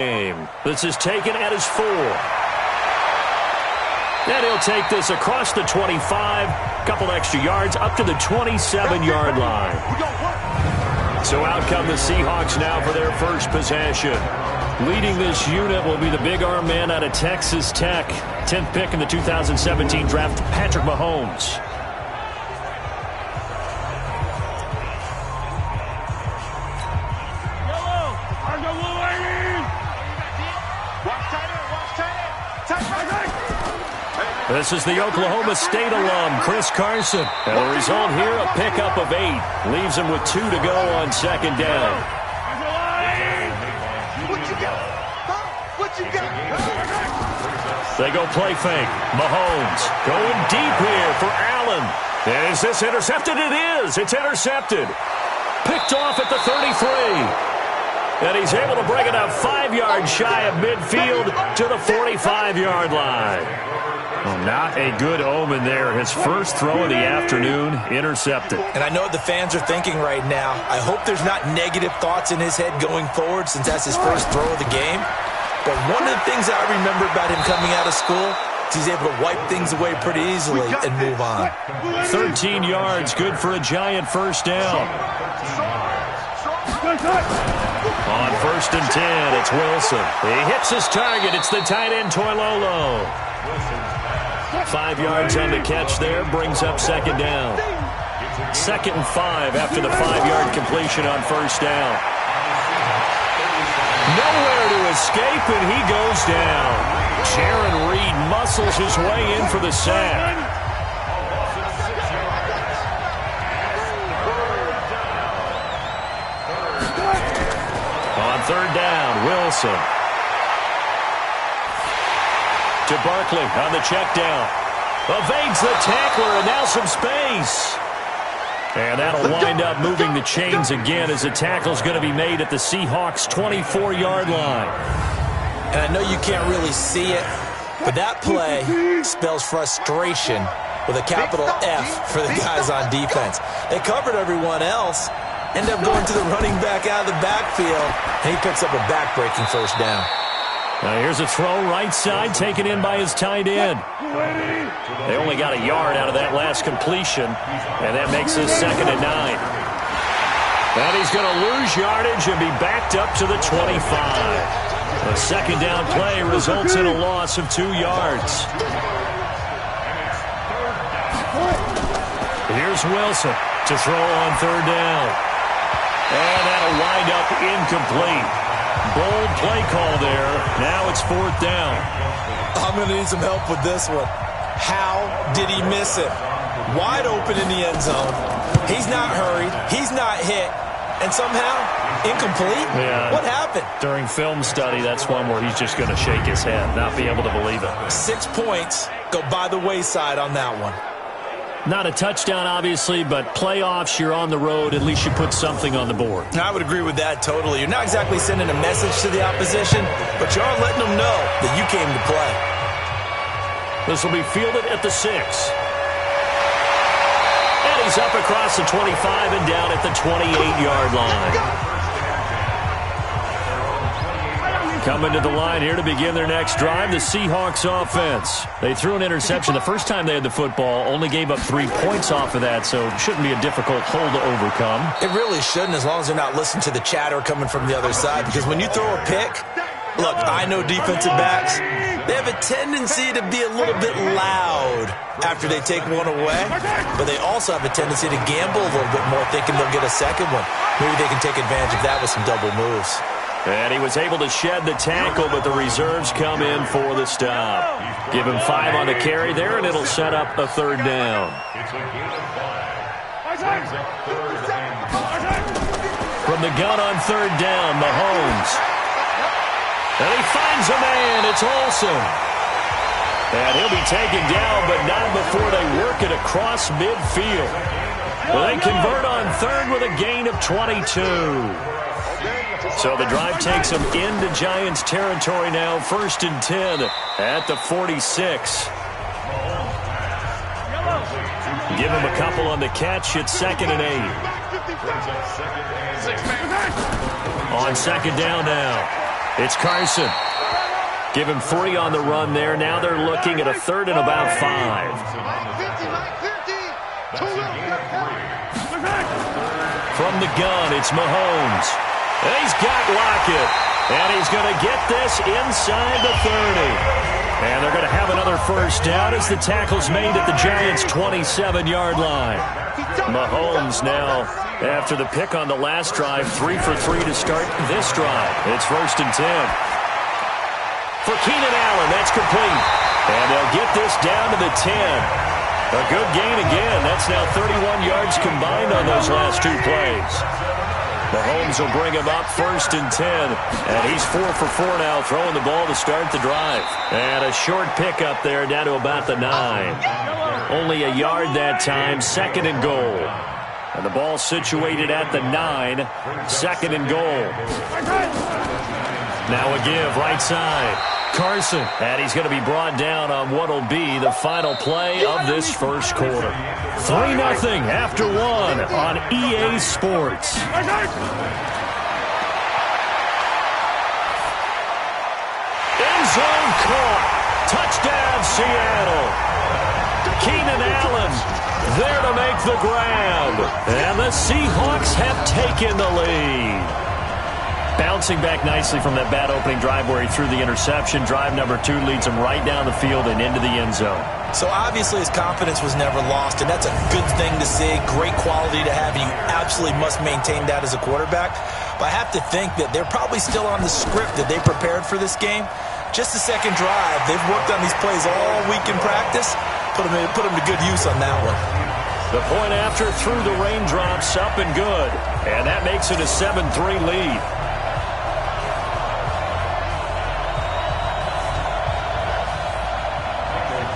game. This is taken at his 4. And he'll take this across the 25, couple extra yards, up to the 27-yard line. So out come the Seahawks now for their first possession. Leading this unit will be the big arm man out of Texas Tech. 10th pick in the 2017 draft, Patrick Mahomes. This is the Oklahoma State alum, Chris Carson. And the result here, a pickup of 8. Leaves him with 2 to go on second down. They go play fake. Mahomes going deep here for Allen. And is this intercepted? It is. It's intercepted. Picked off at the 33. And he's able to bring it up 5 yards shy of midfield to the 45-yard line. Well, not a good omen there. His first throw of the afternoon, intercepted. And I know what the fans are thinking right now. I hope there's not negative thoughts in his head going forward since that's his first throw of the game. But one of the things I remember about him coming out of school is he's able to wipe things away pretty easily and move on. 13 yards, good for a giant first down. On 1st and 10, it's Wilson. He hits his target. It's the tight end, Toilolo. 5 yards on the catch there, brings up second down. 2nd and 5 after the 5-yard completion on first down. Nowhere to escape, and he goes down. Jaron Reed muscles his way in for the sack. On 3rd down, Wilson. To Barkley on the check down. Evades the tackler, and now some space. And that'll wind up moving the chains again as the tackle's going to be made at the Seahawks' 24-yard line. And I know you can't really see it, but that play spells frustration with a capital F for the guys on defense. They covered everyone else, end up going to the running back out of the backfield, and he picks up a back-breaking first down. Now here's a throw right side, taken in by his tight end. They only got a yard out of that last completion, and that makes this 2nd and 9. And he's going to lose yardage and be backed up to the 25. A second down play results in a loss of 2 yards. Here's Wilson to throw on 3rd down. And that'll wind up incomplete. Bold play call there. Now it's 4th down. I'm going to need some help with this one. How did he miss it? Wide open in the end zone. He's not hurried. He's not hit. And somehow, incomplete? Yeah. What happened? During film study, that's one where he's just going to shake his head, not be able to believe it. 6 points go by the wayside on that one. Not a touchdown, obviously, but playoffs, you're on the road. At least you put something on the board. I would agree with that totally. You're not exactly sending a message to the opposition, but you are letting them know that you came to play. This will be fielded at the 6. And he's up across the 25 and down at the 28-yard line. Coming to the line here to begin their next drive, the Seahawks offense. They threw an interception the first time they had the football, only gave up 3 points off of that, so it shouldn't be a difficult hole to overcome. It really shouldn't, as long as they're not listening to the chatter coming from the other side, because when you throw a pick, look, I know defensive backs, they have a tendency to be a little bit loud after they take one away, but they also have a tendency to gamble a little bit more, thinking they'll get a second one. Maybe they can take advantage of that with some double moves. And he was able to shed the tackle, but the reserves come in for the stop. Give him 5 on the carry there, and it'll set up a 3rd down. From the gun on 3rd down, Mahomes. And he finds a man. It's Olsen. And he'll be taken down, but not before they work it across midfield. Well, they convert on 3rd with a gain of 22. So the drive takes them into Giants territory now. 1st and 10 at the 46. Give him a couple on the catch. It's 2nd and 8. On 2nd down now. It's Carson. Give him 3 on the run there. Now they're looking at a 3rd and about 5. From the gun, it's Mahomes. And he's got Lockett. And he's going to get this inside the 30. And they're going to have another first down as the tackle's made at the Giants' 27-yard line. Mahomes now, after the pick on the last drive, 3 for 3 to start this drive. It's 1st and 10. For Keenan Allen, that's complete. And they'll get this down to the 10. A good gain again. That's now 31 yards combined on those last 2 plays. Mahomes will bring him up 1st and 10. And he's 4 for 4 now, throwing the ball to start the drive. And a short pickup there down to about the 9. Only a yard that time, 2nd and goal. And the ball situated at the 9, 2nd and goal. Now a give, right side. Carson, and he's going to be brought down on what will be the final play of this first quarter. 3-0 after 1 on EA Sports. End zone caught. Touchdown, Seattle. Keenan Allen there to make the grab. And the Seahawks have taken the lead. Bouncing back nicely from that bad opening drive where he threw the interception. Drive number 2 leads him right down the field and into the end zone. So obviously his confidence was never lost, and that's a good thing to see. Great quality to have, and you absolutely must maintain that as a quarterback. But I have to think that they're probably still on the script that they prepared for this game. Just the second drive. They've worked on these plays all week in practice. Put them to good use on that one. The point after through the raindrops, up and good. And that makes it a 7-3 lead.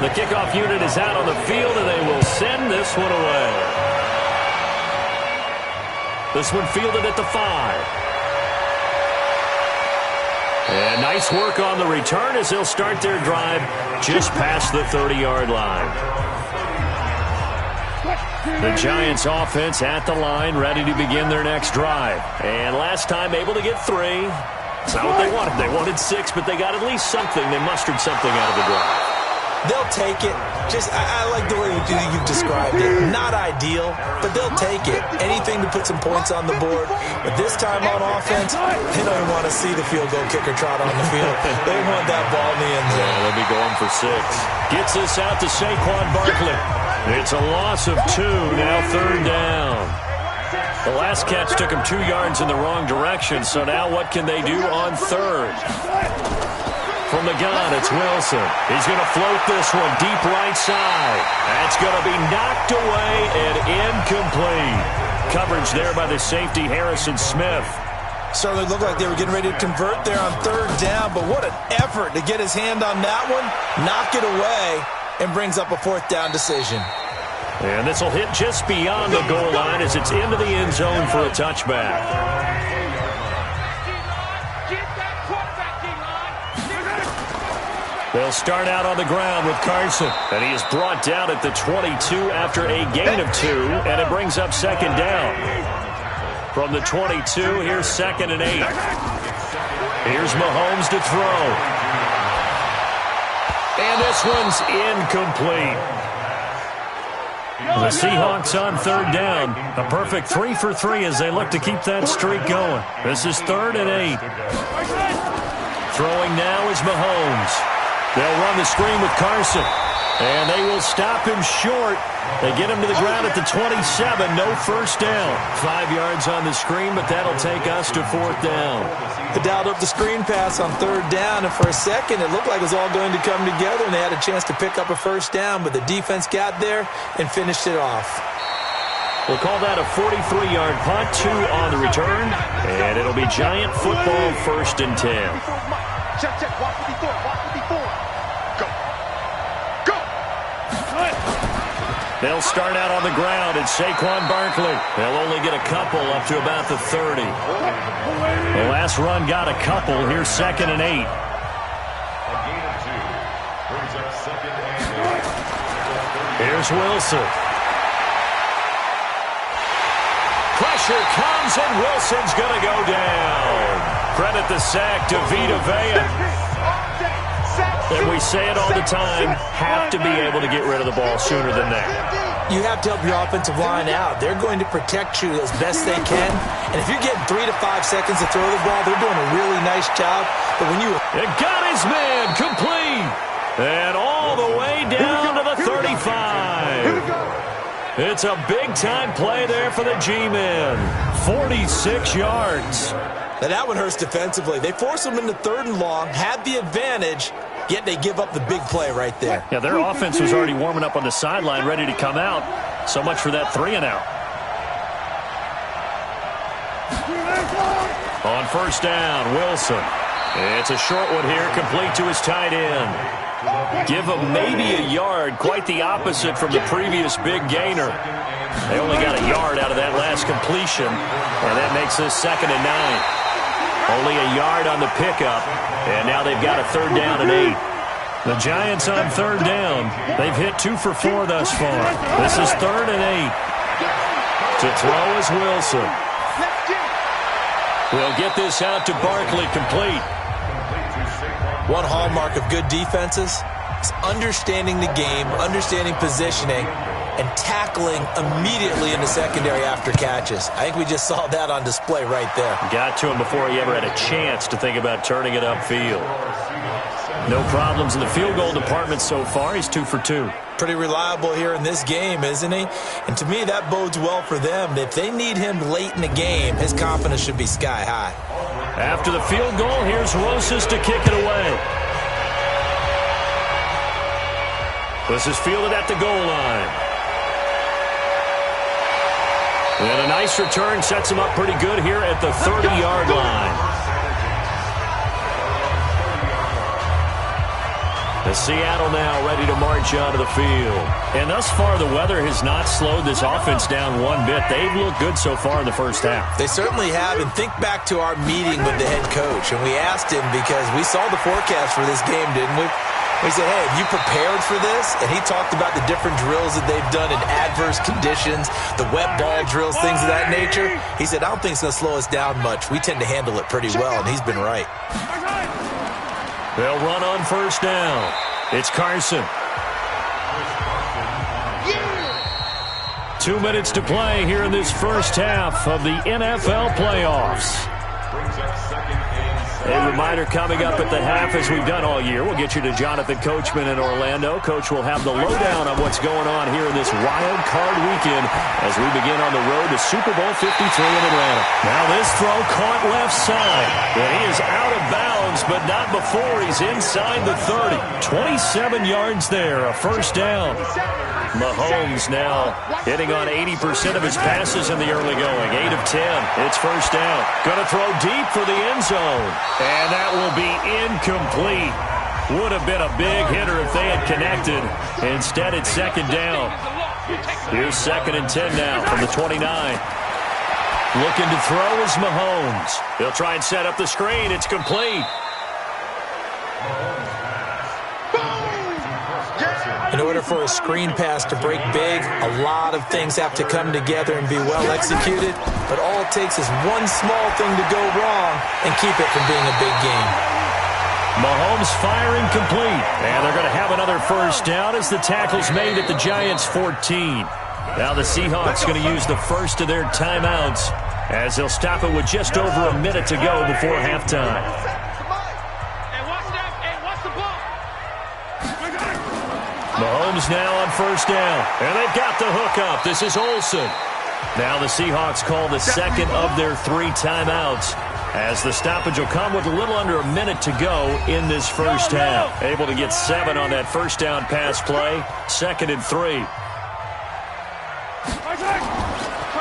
The kickoff unit is out on the field, and they will send this one away. This one fielded at the 5. And nice work on the return as they'll start their drive just past the 30-yard line. The Giants offense at the line, ready to begin their next drive. And last time able to get 3. It's not what they wanted. They wanted 6, but they got at least something. They mustered something out of the drive. They'll take it. I like the way you've described it. Not ideal, but they'll take it. Anything to put some points on the board. But this time on offense, they don't even want to see the field goal kicker trot on the field. They want that ball in the end zone. Yeah, they'll be going for 6. Gets this out to Saquon Barkley. It's a loss of 2, now 3rd down. The last catch took him 2 yards in the wrong direction, so now what can they do on 3rd? From the gun, it's Wilson. He's going to float this one deep right side. That's going to be knocked away and incomplete. Coverage there by the safety, Harrison Smith. Certainly looked like they were getting ready to convert there on 3rd down, but what an effort to get his hand on that one, knock it away, and brings up a 4th down decision. And this will hit just beyond the goal line as it's into the end zone for a touchback. They'll start out on the ground with Carson. And he is brought down at the 22 after a gain of 2. And it brings up 2nd down. From the 22, here's 2nd and 8. Here's Mahomes to throw. And this one's incomplete. The Seahawks on 3rd down. A perfect 3 for 3 as they look to keep that streak going. This is 3rd and 8. Throwing now is Mahomes. They'll run the screen with Carson. And they will stop him short. They get him to the ground at the 27. No first down. 5 yards on the screen, but that'll take us to 4th down. They dialed up the screen pass on 3rd down, and for a second it looked like it was all going to come together, and they had a chance to pick up a first down, but the defense got there and finished it off. We'll call that a 43-yard punt, 2 on the return, and it'll be Giant football 1st and 10. Check, watch 54, watch 54. Go! They'll start out on the ground, and Saquon Barkley. They'll only get a couple up to about the 30. The last run got a couple. Here's 2nd and 8. Here's Wilson. Pressure comes, and Wilson's going to go down. Credit the sack to Vita Vea. And we say it all the time, have to be able to get rid of the ball sooner than that. You have to help your offensive line out. They're going to protect you as best they can. And if you're getting 3 to 5 seconds to throw the ball, they're doing a really nice job. But when you... It got his man complete. And all the way down to the 35. It's a big-time play there for the G-men. 46 yards. Now that one hurts defensively. They force them into 3rd and long, have the advantage, yet they give up the big play right there. Yeah, their offense was already warming up on the sideline, ready to come out. So much for that 3-and-out. On 1st down, Wilson. It's a short one here, complete to his tight end. Give him maybe a yard, quite the opposite from the previous big gainer. They only got a yard out of that last completion, and that makes this 2nd and 9. Only a yard on the pickup, and now they've got a 3rd down and 8. The Giants on 3rd down. They've hit 2 for 4 thus far. This is 3rd and 8. To throw is Wilson. We'll get this out to Barkley, complete. One hallmark of good defenses is understanding the game, understanding positioning, and tackling immediately in the secondary after catches. I think we just saw that on display right there. Got to him before he ever had a chance to think about turning it upfield. No problems in the field goal department so far. He's 2 for 2. Pretty reliable here in this game, isn't he? And to me, that bodes well for them. If they need him late in the game, his confidence should be sky high. After the field goal, here's Rosas to kick it away. This is fielded at the goal line. And a nice return sets him up pretty good here at the 30-yard line. The Seattle now ready to march onto the field. And thus far, the weather has not slowed this offense down one bit. They've looked good so far in the first half. They certainly have. And think back to our meeting with the head coach. And we asked him because we saw the forecast for this game, didn't we? We said, hey, have you prepared for this? And he talked about the different drills that they've done in adverse conditions, the wet ball drills, things of that nature. He said, I don't think it's going to slow us down much. We tend to handle it pretty well, and he's been right. They'll run on 1st down. It's Carson. 2 minutes to play here in this first half of the NFL playoffs. A reminder coming up at the half, as we've done all year. We'll get you to Jonathan Coachman in Orlando. Coach will have the lowdown on what's going on here in this wild card weekend as we begin on the road to Super Bowl 53 in Atlanta. Now this throw caught left side. And he is out of bounds, but not before he's inside the 30. 27 yards there, a 1st down. Mahomes now hitting on 80% of his passes in the early going. 8 of 10. It's 1st down. Going to throw deep for the end zone. And that will be incomplete. Would have been a big hitter if they had connected. Instead, it's 2nd down. Here's 2nd and 10 now from the 29. Looking to throw is Mahomes. He'll try and set up the screen. It's complete. In order for a screen pass to break big, a lot of things have to come together and be well executed. But all it takes is one small thing to go wrong and keep it from being a big game. Mahomes firing complete. And they're going to have another 1st down as the tackle's made at the Giants' 14. Now the Seahawks going to use the first of their timeouts as they'll stop it with just over a minute to go before halftime. Mahomes now on 1st down. And they've got the hook up. This is Olsen. Now the Seahawks call the 2nd of their 3 timeouts as the stoppage will come with a little under a minute to go in this first half. Able to get 7 on that 1st down pass play. 2nd and 3.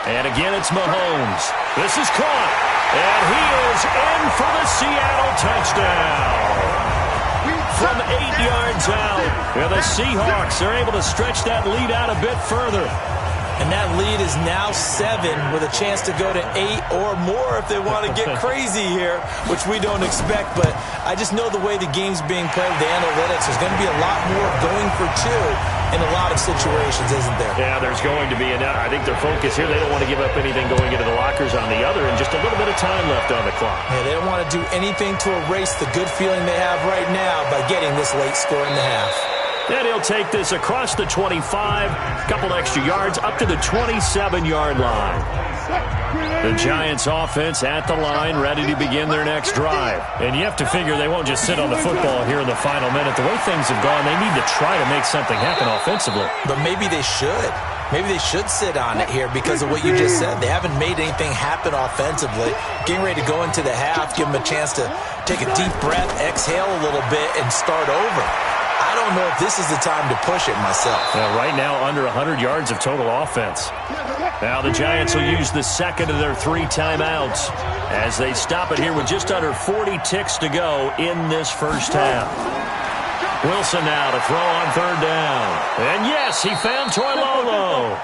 And again it's Mahomes. This is caught. And he is in for the Seattle touchdown. From 8 yards out. And the Seahawks are able to stretch that lead out a bit further. And that lead is now 7 with a chance to go to 8 or more if they want to get crazy here, which we don't expect. But I just know the way the game's being played, the analytics, there's going to be a lot more going for 2 in a lot of situations, isn't there? Yeah, there's going to be. And I think their focus here, they don't want to give up anything going into the lockers on the other, and just a little bit of time left on the clock. Yeah, they don't want to do anything to erase the good feeling they have right now by getting this late score in the half. And he'll take this across the 25, a couple extra yards, up to the 27-yard line. The Giants offense at the line, ready to begin their next drive. And you have to figure they won't just sit on the football here in the final minute. The way things have gone, they need to try to make something happen offensively. But maybe they should. Maybe they should sit on it here because of what you just said. They haven't made anything happen offensively. Getting ready to go into the half, give them a chance to take a deep breath, exhale a little bit, and start over. I don't know if this is the time to push it myself. Well, right now, under 100 yards of total offense. Now the Giants will use the second of their 3 timeouts as they stop it here with just under 40 ticks to go in this first half. Wilson now to throw on 3rd down. And yes, he found Toilolo.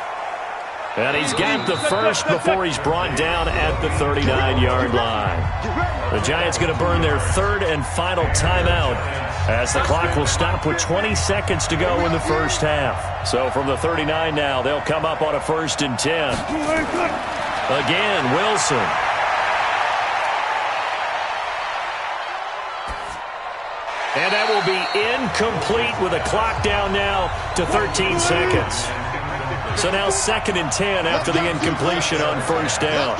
And he's got the first before he's brought down at the 39-yard line. The Giants going to burn their 3rd and final timeout as the clock will stop with 20 seconds to go in the first half. So from the 39 now, they'll come up on a 1st and 10. Again, Wilson. And that will be incomplete with a clock down now to 13 seconds. So now 2nd and 10 after the incompletion on 1st down.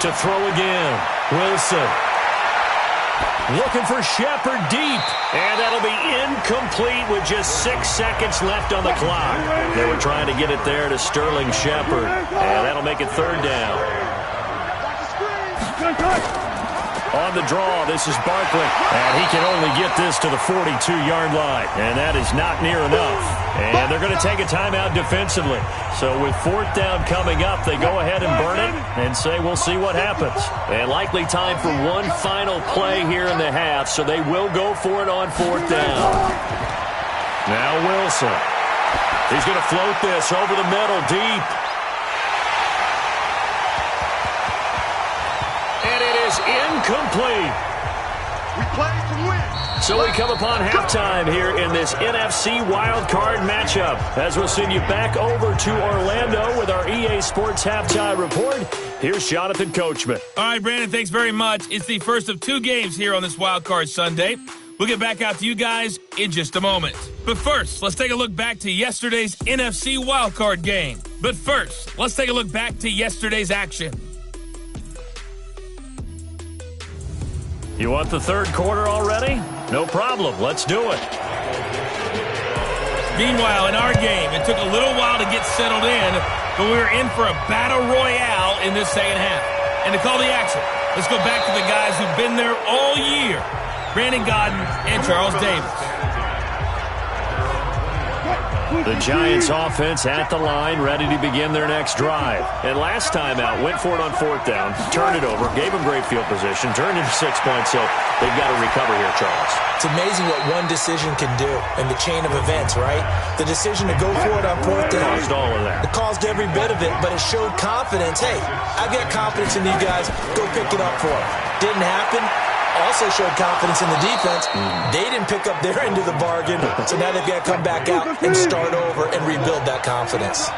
To throw again, Wilson. Looking for Shepard deep. And that'll be incomplete with just 6 seconds left on the clock. They were trying to get it there to Sterling Shepard. And that'll make it 3rd down. On the draw, this is Barkley. And he can only get this to the 42-yard line. And that is not near enough. And they're going to take a timeout defensively. So with 4th down coming up, they go ahead and burn it and say we'll see what happens. And likely time for one final play here in the half, so they will go for it on 4th down. Now Wilson. He's going to float this over the middle deep. And it is incomplete. We play to win. So we come upon halftime here in this NFC wildcard matchup as we'll send you back over to Orlando with our EA Sports Halftime Report. Here's Jonathan Coachman. All right, Brandon, thanks very much. It's the first of 2 games here on this wildcard Sunday. We'll get back out to you guys in just a moment. But first, let's take a look back to yesterday's NFC wildcard game. But first, let's take a look back to yesterday's action. You want the 3rd quarter already? No problem. Let's do it. Meanwhile, in our game, it took a little while to get settled in, but we were in for a battle royale in this second half. And to call the action, let's go back to the guys who've been there all year, Brandon Godden and Charles Davis. The Giants offense at the line, ready to begin their next drive. And last time out, went for it on 4th down, turned it over, gave them great field position, turned into 6 points, so they've got to recover here, Charles. It's amazing what one decision can do in the chain of events, right? The decision to go for it on 4th down. Caused all of that. It caused every bit of it, but it showed confidence. Hey, I've got confidence in you guys. Go pick it up for them. Didn't happen. Also showed confidence in the defense. They didn't pick up their end of the bargain, so now they've got to come back out and start over and rebuild that confidence.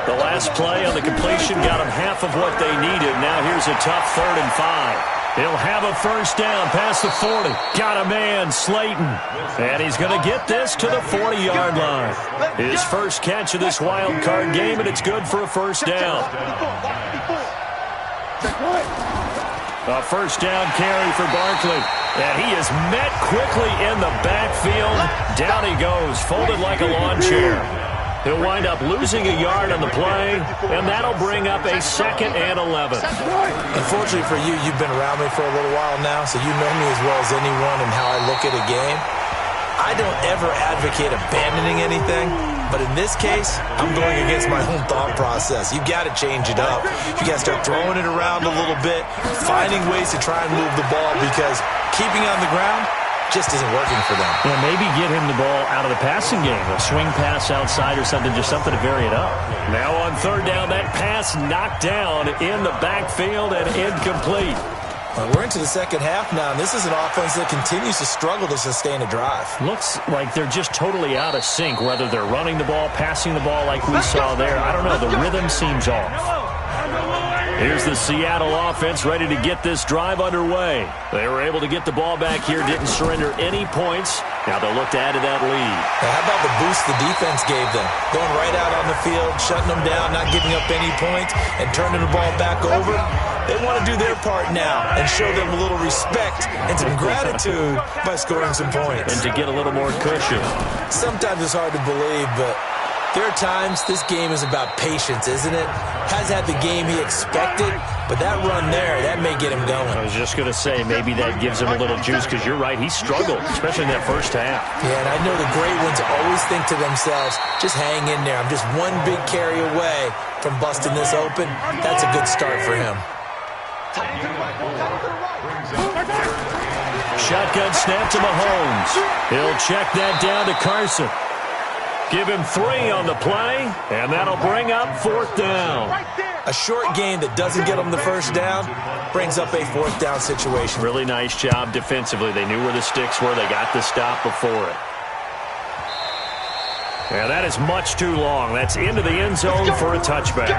The last play on the completion got them half of what they needed. Now here's a tough 3rd and 5. He'll have a 1st down past the 40. Got a man, Slayton. And he's going to get this to the 40-yard line. His first catch of this wild card game, and it's good for a 1st down. A 1st down carry for Barkley. And he is met quickly in the backfield. Down he goes, folded like a lawn chair. He'll wind up losing a yard on the play, and that'll bring up a 2nd and 11. Unfortunately for you, you've been around me for a little while now, so you know me as well as anyone and how I look at a game. I don't ever advocate abandoning anything, but in this case, I'm going against my own thought process. You got to change it up. You got to start throwing it around a little bit, finding ways to try and move the ball, because keeping on the ground, just isn't working for them. Yeah, maybe get him the ball out of the passing game. A swing pass outside or something, just something to vary it up. Now on third down, that pass knocked down in the backfield and incomplete. We're into the second half now, and this is an offense that continues to struggle to sustain a drive. Looks like they're just totally out of sync, whether they're running the ball, passing the ball like we saw there. I don't know. The rhythm seems off. Here's the Seattle offense ready to get this drive underway. They were able to get the ball back here, didn't surrender any points. Now they'll look to add to that lead. Now how about the boost the defense gave them? Going right out on the field, shutting them down, not giving up any points, and turning the ball back over. They want to do their part now and show them a little respect and some gratitude by scoring some points. And to get a little more cushion. Sometimes it's hard to believe, but there are times this game is about patience, isn't it? Has had the game he expected, but that run there, that may get him going. I was just going to say, maybe that gives him a little juice, because you're right, he struggled, especially in that first half. Yeah, and I know the great ones always think to themselves, just hang in there. I'm just one big carry away from busting this open. That's a good start for him. Shotgun snap to Mahomes. He'll check that down to Carson. Give him 3 on the play, and that'll bring up 4th down. A short game that doesn't get them the first down brings up a 4th down situation. Really nice job defensively. They knew where the sticks were. They got the stop before it. And that is much too long. That's into the end zone for a touchback.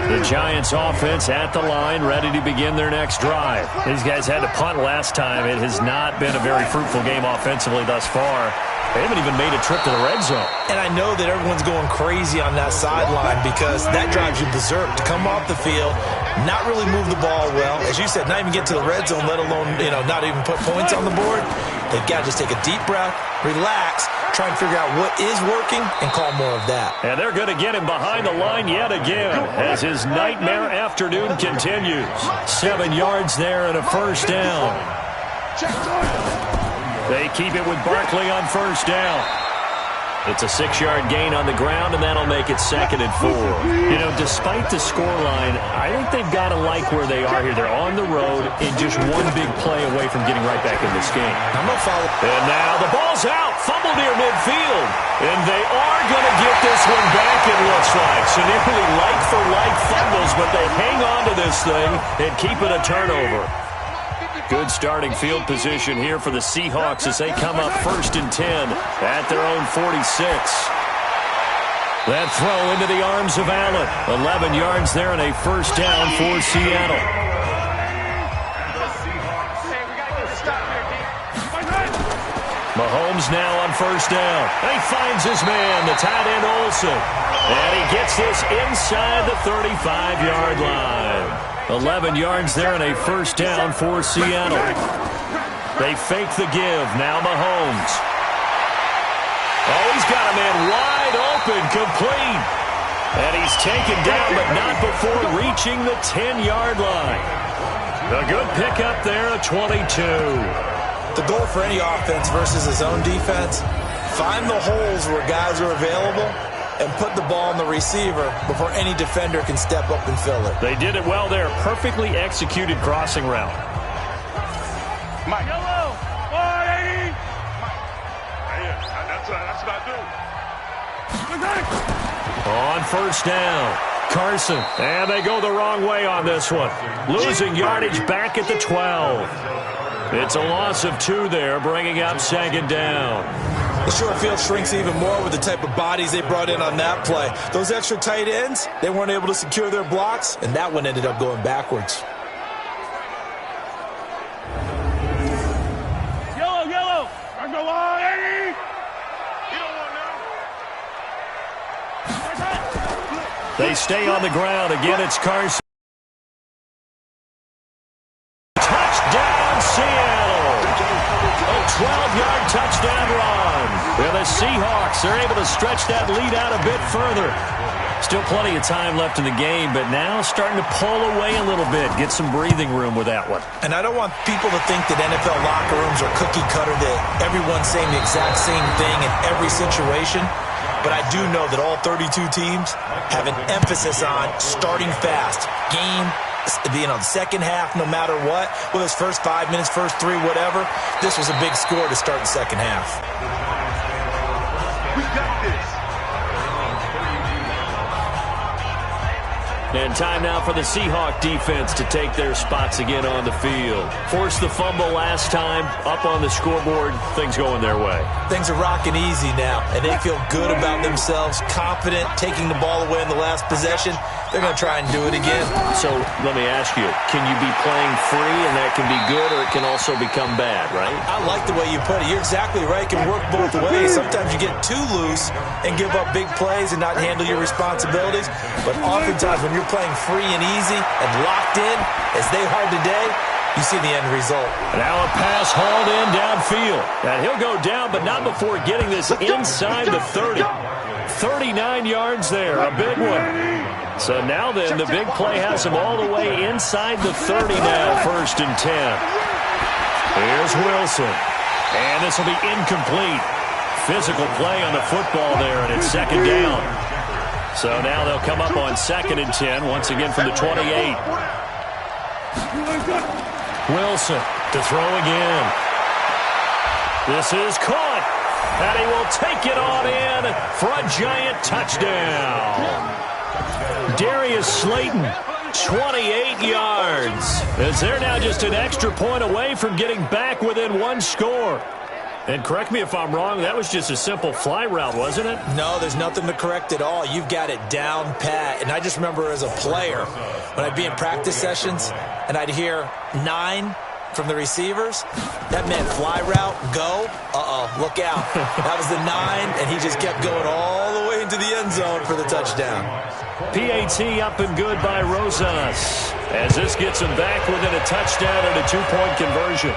The Giants offense at the line, ready to begin their next drive. These guys had to punt last time. It has not been a very fruitful game offensively thus far. They haven't even made a trip to the red zone. And I know that everyone's going crazy on that sideline because that drives you berserk to come off the field, not really move the ball well. As you said, not even get to the red zone, let alone, not even put points on the board. They've got to just take a deep breath, relax, try and figure out what is working, and call more of that. And they're going to get him behind the line yet again as his nightmare afternoon continues. 7 yards there and a first down. They keep it with Barkley on first down. It's a 6-yard gain on the ground, and that'll make it 2nd and 4. Despite the scoreline, I think they've got to like where they are here. They're on the road and just one big play away from getting right back in this game. I'm going to follow. And now the ball's out. Fumble near midfield. And they are going to get this one back, it looks like. So nearly like-for-like fumbles, but they hang on to this thing and keep it a turnover. Good starting field position here for the Seahawks as they come up 1st and 10 at their own 46. That throw into the arms of Allen. 11 yards there and a first down for Seattle. Mahomes now on first down. He finds his man, the tight end Olsen. And he gets this inside the 35-yard line. 11 yards there and a first down for Seattle. They fake the give. Now Mahomes. Oh, he's got a man wide open, complete. And he's taken down, but not before reaching the 10-yard line. A good pickup there, a 22. The goal for any offense versus his own defense, find the holes where guys are available and put the ball on the receiver before any defender can step up and fill it. They did it well there. Perfectly executed crossing route. Mike. Yellow. 180. That's what I do. On first down, Carson. And they go the wrong way on this one. Losing yardage back at the 12. It's a loss of 2 there, bringing up 2nd down. The short field shrinks even more with the type of bodies they brought in on that play. Those extra tight ends, they weren't able to secure their blocks, and that one ended up going backwards. Yellow. I'm going 180. You don't want now. They stay on the ground. Again, it's Carson. Touchdown, Seattle. A 12-yard touchdown run. Well, the Seahawks are able to stretch that lead out a bit further. Still plenty of time left in the game, but now starting to pull away a little bit. Get some breathing room with that one. And I don't want people to think that NFL locker rooms are cookie cutter, that everyone's saying the exact same thing in every situation. But I do know that all 32 teams have an emphasis on starting fast, game the second half, no matter what, whether it's first 5 minutes, first 3, whatever, this was a big score to start the second half. We got this. And time now for the Seahawk defense to take their spots again on the field. Forced the fumble last time, up on the scoreboard, things going their way. Things are rocking easy now, and they feel good about themselves, confident, taking the ball away in the last possession. They're going to try and do it again. So let me ask you, can you be playing free and that can be good, or it can also become bad, right? I like the way you put it. You're exactly right. It can work both ways. Sometimes you get too loose and give up big plays and not handle your responsibilities. But oftentimes when you're playing free and easy and locked in, as they are today, you see the end result. Now a pass hauled in downfield. And he'll go down, but not before getting this inside the 30. 39 yards there, a big one. So now then, the big play has him all the way inside the 30 now, 1st and 10. Here's Wilson. And this will be incomplete. Physical play on the football there, and it's 2nd down. So now they'll come up on 2nd and 10, once again from the 28. Wilson to throw again. This is caught. And he will take it on in for a giant touchdown. Darius Slayton, 28 yards. As they're now just an extra point away from getting back within 1 score. And correct me if I'm wrong, that was just a simple fly route, wasn't it? No, there's nothing to correct at all. You've got it down pat. And I just remember as a player, when I'd be in practice sessions and I'd hear 9 from the receivers, that meant fly route, go, look out. That was the 9, and he just kept going all the way into the end zone for the touchdown. PAT up and good by Rosas, as this gets him back within a touchdown and a 2-point conversion.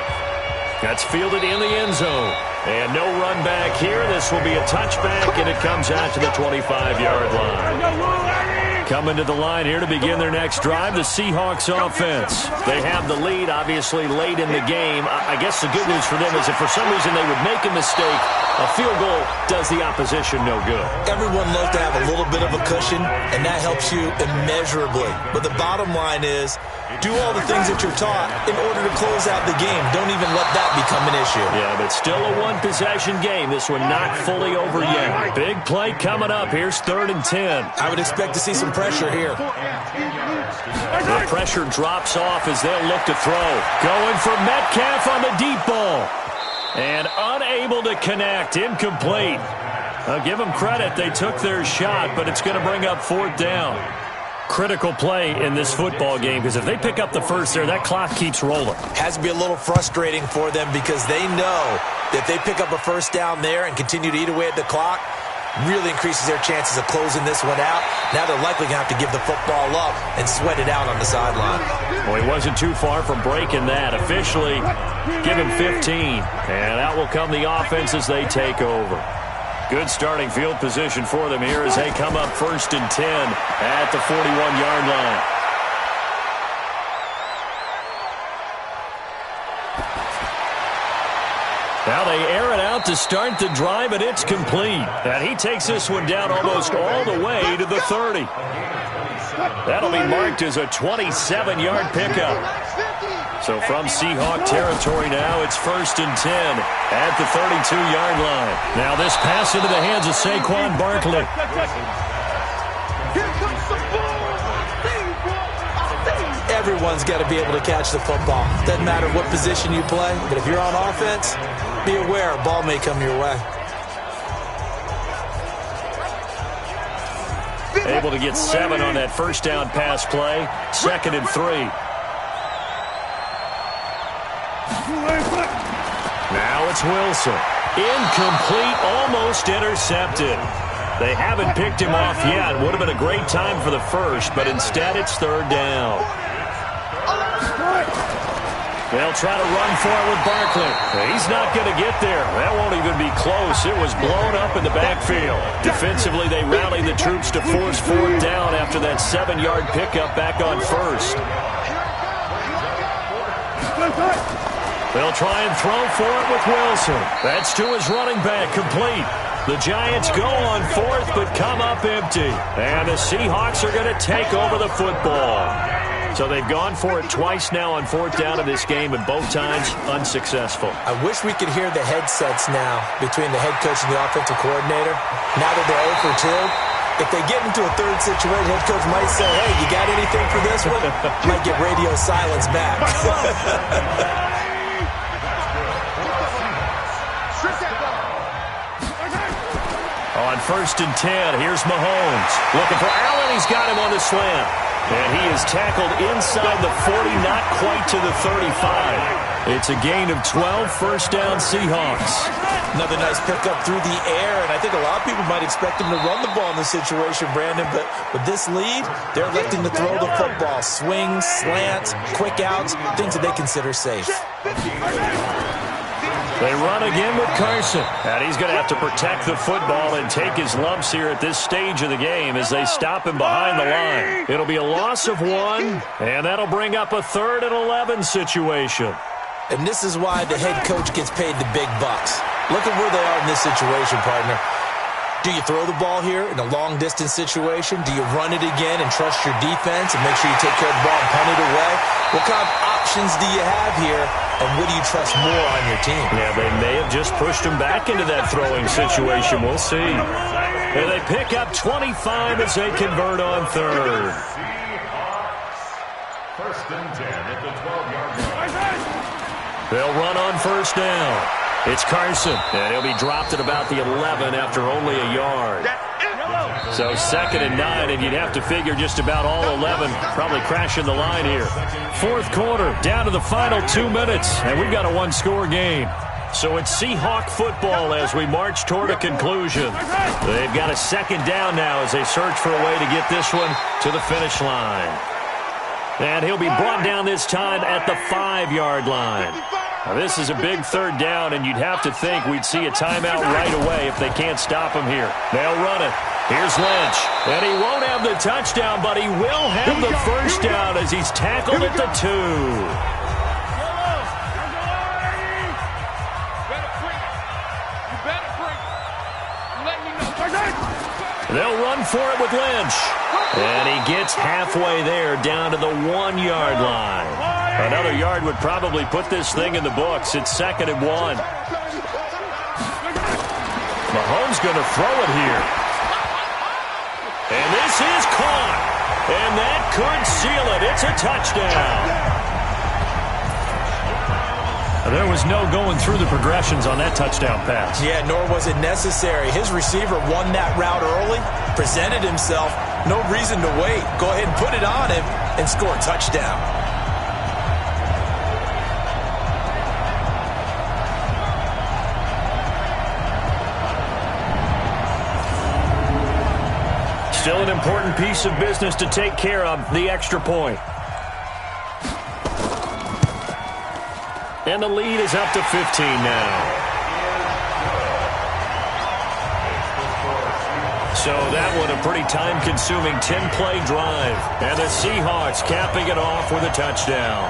That's fielded in the end zone. And no run back here. This will be a touchback, and it comes out to the 25-yard line. Coming to the line here to begin their next drive, the Seahawks offense. They have the lead, obviously, late in the game. I guess the good news for them is if for some reason they would make a mistake, a field goal does the opposition no good. Everyone loves to have a little bit of a cushion, and that helps you immeasurably. But the bottom line is, do all the things that you're taught in order to close out the game. Don't even let that become an issue. Yeah, but still a one-possession game. This one not fully over yet. Big play coming up. Here's 3rd and 10. I would expect to see some pressure here. The pressure drops off as they'll look to throw. Going for Metcalf on the deep ball. And unable to connect. Incomplete. I'll give them credit. They took their shot, but it's going to bring up 4th down. Critical play in this football game, because if they pick up the first there, that clock keeps rolling. Has to be a little frustrating for them because they know that if they pick up a first down there and continue to eat away at the clock, really increases their chances of closing this one out. Now they're likely going to have to give the football up and sweat it out on the sideline. Well, he wasn't too far from breaking that. Officially, give him 15. And out will come the offense as they take over. Good starting field position for them here as they come up 1st and 10 at the 41-yard line. Now they air it out to start the drive, and it's complete. And he takes this one down almost all the way to the 30. That'll be marked as a 27-yard pickup. So from Seahawk territory now, it's 1st and 10 at the 32-yard line. Now this pass into the hands of Saquon Barkley. Everyone's got to be able to catch the football. Doesn't matter what position you play, but if you're on offense, be aware a ball may come your way. Able to get 7 on that first down pass play. 2nd and 3. Now it's Wilson. Incomplete, almost intercepted. They haven't picked him off yet. Would have been a great time for the first, but instead it's 3rd down. They'll try to run for it with Barkley. He's not going to get there. That won't even be close. It was blown up in the backfield. Defensively, they rallied the troops to force 4th down after that 7-yard pickup back on 1st. They'll try and throw for it with Wilson. That's to his running back, complete. The Giants go on 4th, but come up empty. And the Seahawks are going to take over the football. So they've gone for it twice now on fourth down in this game, and both times unsuccessful. I wish we could hear the headsets now between the head coach and the offensive coordinator. Now that they're 0 for 2, if they get into a third situation, head coach might say, hey, you got anything for this one? Might get radio silence back. On 1st and 10, here's Mahomes. Looking for Allen. He's got him on the slant. And he is tackled inside the 40, not quite to the 35. It's a gain of 12, first down Seahawks. Another nice pickup through the air, and I think a lot of people might expect him to run the ball in this situation, Brandon, but with this lead, they're electing to throw the football. Swings, slants, quick outs, things that they consider safe. They run again with Carson. And he's going to have to protect the football and take his lumps here at this stage of the game as they stop him behind the line. It'll be a loss of 1, and that'll bring up a 3rd and 11 situation. And this is why the head coach gets paid the big bucks. Look at where they are in this situation, partner. Do you throw the ball here in a long-distance situation? Do you run it again and trust your defense and make sure you take care of the ball and punt it away? What kind of options do you have here, and what do you trust more on your team? Yeah, they may have just pushed him back into that throwing situation. We'll see. And they pick up 25 as they convert on 3rd. 1st and 10 at the 12-yard line. They'll run on 1st down. It's Carson, and he'll be dropped at about the 11 after only a yard. So 2nd and 9, and you'd have to figure just about all 11 probably crashing the line here. 4th quarter, down to the final 2 minutes, and we've got a one-score game. So it's Seahawk football as we march toward a conclusion. They've got a 2nd down now as they search for a way to get this one to the finish line. And he'll be brought down this time at the 5-yard line. Now, this is a big 3rd down, and you'd have to think we'd see a timeout right away if they can't stop him here. They'll run it. Here's Lynch. And he won't have the touchdown, but he will have the 1st down as he's tackled at the 2. They'll run for it with Lynch. And he gets halfway there down to the 1-yard line. Another yard would probably put this thing in the books. It's 2nd and 1. Mahomes going to throw it here. And this is caught. And that could seal it. It's a touchdown. There was no going through the progressions on that touchdown pass. Yeah, nor was it necessary. His receiver won that route early, presented himself. No reason to wait. Go ahead and put it on him and score a touchdown. Still an important piece of business to take care of, the extra point. And the lead is up to 15 now. So that one a pretty time-consuming 10-play drive. And the Seahawks capping it off with a touchdown.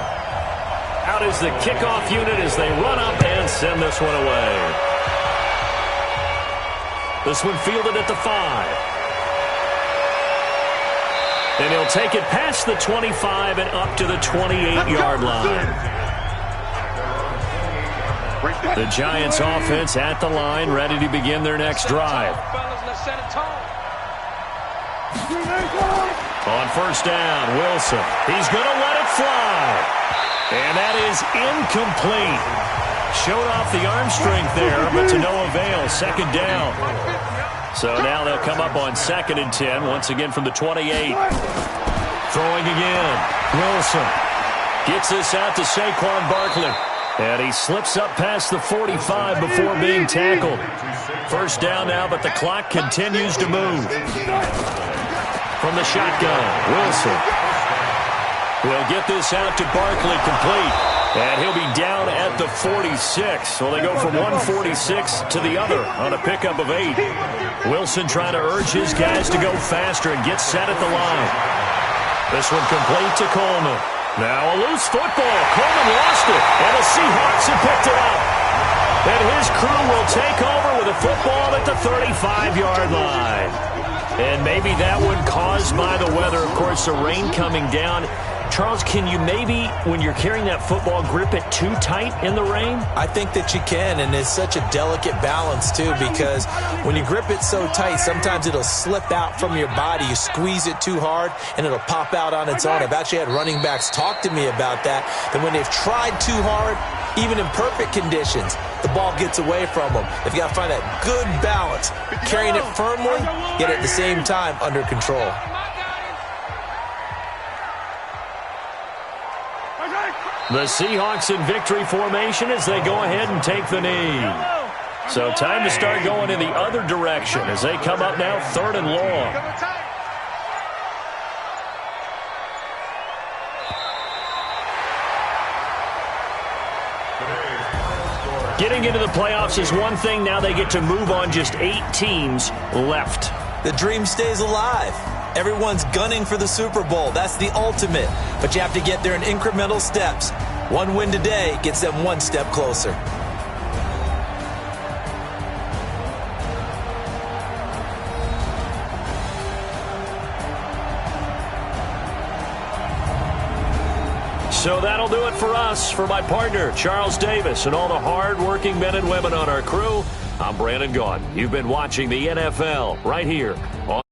Out is the kickoff unit as they run up and send this one away. This one fielded at the 5. And he'll take it past the 25 and up to the 28-yard line. The Giants offense at the line, ready to begin their next drive. On 1st down, Wilson. He's going to let it fly. And that is incomplete. Showed off the arm strength there, but to no avail. 2nd down. So now they'll come up on 2nd and 10, once again from the 28. Throwing again. Wilson gets this out to Saquon Barkley. And he slips up past the 45 before being tackled. 1st down now, but the clock continues to move. From the shotgun, Wilson. He'll get this out to Barkley complete. And he'll be down at the 46. So they go from 146 to the other on a pickup of 8. Wilson trying to urge his guys to go faster and get set at the line. This one complete to Coleman. Now a loose football. Coleman lost it. And the Seahawks have picked it up. And his crew will take over with a football at the 35-yard line. And maybe that one caused by the weather. Of course, the rain coming down. Charles, can you maybe, when you're carrying that football, grip it too tight in the rain? I think that you can, and it's such a delicate balance, too, because when you grip it so tight, sometimes it'll slip out from your body. You squeeze it too hard, and it'll pop out on its own. I've actually had running backs talk to me about that when they've tried too hard, even in perfect conditions, the ball gets away from them. They've got to find that good balance, carrying it firmly, yet at the same time under control. The Seahawks in victory formation as they go ahead and take the knee. So time to start going in the other direction as they come up now 3rd and long. Getting into the playoffs is one thing. Now they get to move on. Just 8 teams left. The dream stays alive. Everyone's gunning for the Super Bowl. That's the ultimate. But you have to get there in incremental steps. One win today gets them one step closer. So that'll do it for us. For my partner, Charles Davis, and all the hard-working men and women on our crew, I'm Brandon Gaudin. You've been watching the NFL right here on